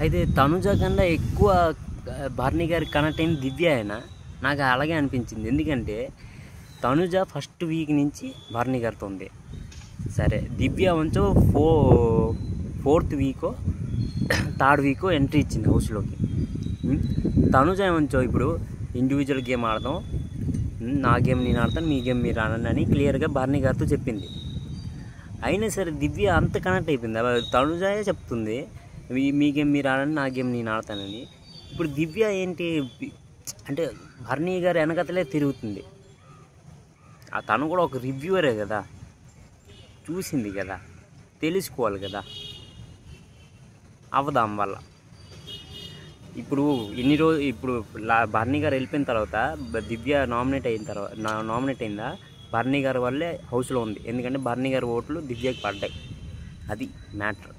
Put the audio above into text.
అయితే తనుజ కన్నా ఎక్కువ భరణి గారి కనెక్ట్ అయింది దివ్య అయినా నాకు అలాగే అనిపించింది. ఎందుకంటే తనుజ ఫస్ట్ వీక్ నుంచి భరణి గారితో ఉంది. సరే దివ్య కొంచెం fourth Vicco third Vicco entry ఇచ్చింది హౌస్లోకి. తనుజ ఏమంచో ఇప్పుడు ఇండివిజువల్ గేమ్ ఆడదాం, నా గేమ్ నేను ఆడతాను, మీ గేమ్ మీరు ఆడండి అని క్లియర్గా భరణి గారితో చెప్పింది. అయినా సరే దివ్య అంత కనెక్ట్ అయిపోయింది. తనుజాయే చెప్తుంది మీ గేమ్ మీరు ఆడండి, నా గేమ్ నేను ఆడతానని. ఇప్పుడు దివ్య ఏంటి అంటే భరణి గారు వెనకతలే తిరుగుతుంది. తను కూడా ఒక రివ్యూవరే కదా, చూసింది కదా, తెలుసుకోవాలి కదా, అవదాం వల్ల. ఇప్పుడు ఇప్పుడు భరణి గారు వెళ్ళిపోయిన తర్వాత దివ్య నామినేట్ అయిందా భరణి గారి వల్లే హౌస్లో ఉంది. ఎందుకంటే భరణి గారి ఓట్లు దివ్యకి పడ్డాయి. అది మ్యాటర్.